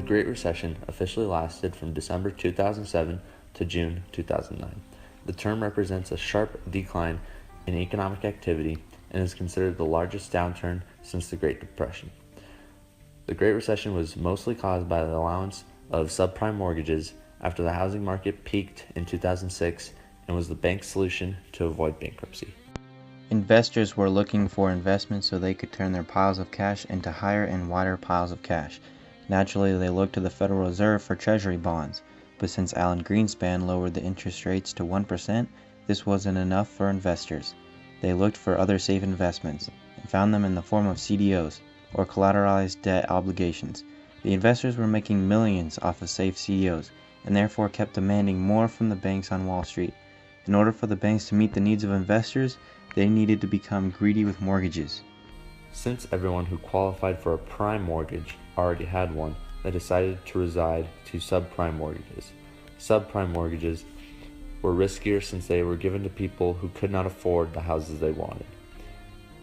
Great Recession officially lasted from December 2007 to June 2009. The term represents a sharp decline in economic activity and is considered the largest downturn since the Great Depression. The Great Recession was mostly caused by the allowance of subprime mortgages after the housing market peaked in 2006 and was the bank's solution to avoid bankruptcy. Investors were looking for investments so they could turn their piles of cash into higher and wider piles of cash. Naturally, they looked to the Federal Reserve for Treasury bonds, but since Alan Greenspan lowered the interest rates to 1%, this wasn't enough for investors. They looked for other safe investments and found them in the form of CDOs, or collateralized debt obligations. The investors were making millions off of safe CDOs, and therefore kept demanding more from the banks on Wall Street. In order for the banks to meet the needs of investors, they needed to become greedy with mortgages. Since everyone who qualified for a prime mortgage already had one, they decided to reside to subprime mortgages. Subprime mortgages were riskier since they were given to people who could not afford the houses they wanted.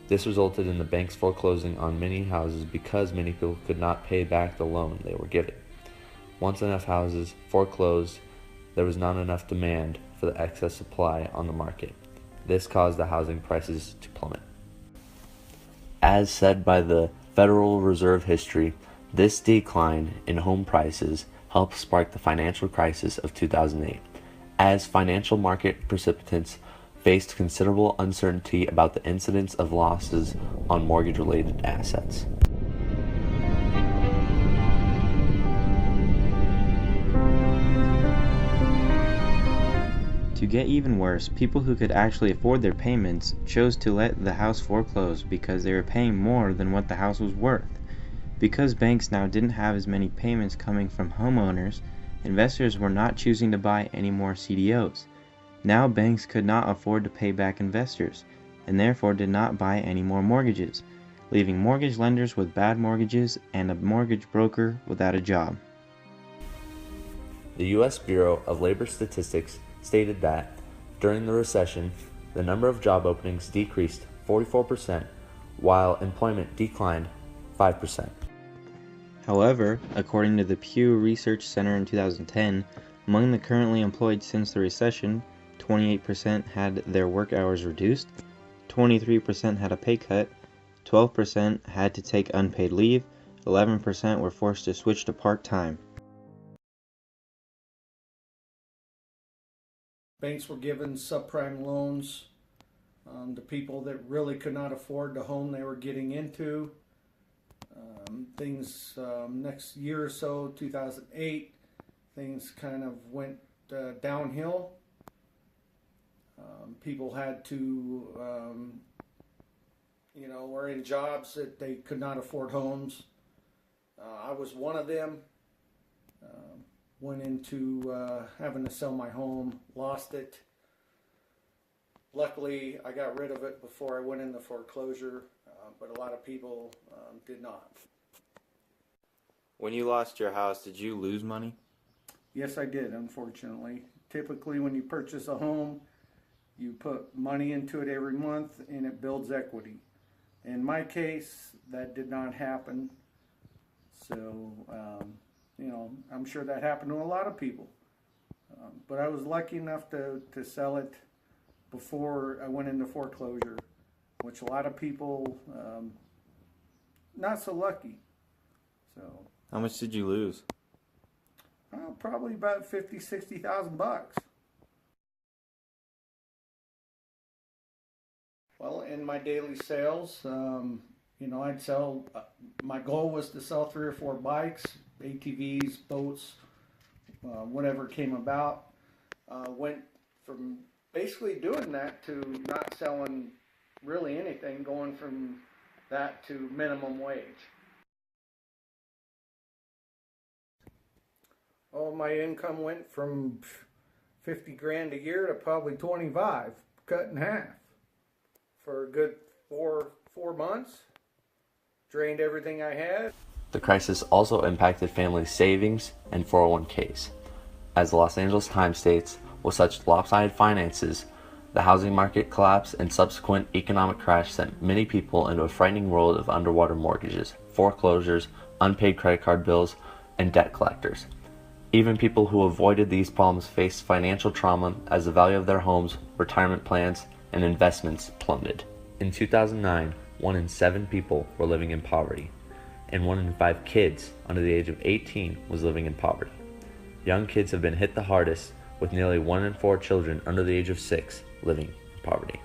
This resulted in the banks foreclosing on many houses because many people could not pay back the loan they were given. Once enough houses foreclosed, there was not enough demand for the excess supply on the market. This caused the housing prices to plummet. As said by the Federal Reserve history, this decline in home prices helped spark the financial crisis of 2008, as financial market participants faced considerable uncertainty about the incidence of losses on mortgage-related assets. To get even worse, people who could actually afford their payments chose to let the house foreclose because they were paying more than what the house was worth. Because banks now didn't have as many payments coming from homeowners, investors were not choosing to buy any more CDOs. Now banks could not afford to pay back investors, and therefore did not buy any more mortgages, leaving mortgage lenders with bad mortgages and a mortgage broker without a job. The U.S. Bureau of Labor Statistics stated that during the recession, the number of job openings decreased 44%, while employment declined 5%. However, according to the Pew Research Center in 2010, among the currently employed since the recession, 28% had their work hours reduced, 23% had a pay cut, 12% had to take unpaid leave, 11% were forced to switch to part-time. Banks were given subprime loans to people that really could not afford the home they were getting into. Next year or so, 2008, things kind of went downhill. People had to, were in jobs that they could not afford homes. I was one of them. Went into having to sell my home, lost it. Luckily, I got rid of it before I went into foreclosure, but a lot of people did not. When you lost your house, did you lose money? Yes, I did, unfortunately. Typically, when you purchase a home, you put money into it every month and it builds equity. In my case, that did not happen. So, I'm sure that happened to a lot of people. But I was lucky enough to sell it before I went into foreclosure, which a lot of people, not so lucky. So. How much did you lose? Probably about $50,000-$60,000. Well, in my daily sales, I'd sell, my goal was to sell 3 or 4 bikes, ATVs, boats, whatever came about. Went from basically doing that to not selling really anything, going from that to minimum wage. Oh, my income went from 50 grand a year to probably 25, cut in half. For a good four months, drained everything I had. The crisis also impacted families' savings and 401ks. As the Los Angeles Times states, with such lopsided finances, the housing market collapse and subsequent economic crash sent many people into a frightening world of underwater mortgages, foreclosures, unpaid credit card bills, and debt collectors. Even people who avoided these problems faced financial trauma as the value of their homes, retirement plans, and investments plummeted. In 2009, 1 in 7 people were living in poverty, and 1 in 5 kids under the age of 18 was living in poverty. Young kids have been hit the hardest, with nearly 1 in 4 children under the age of 6 living in poverty.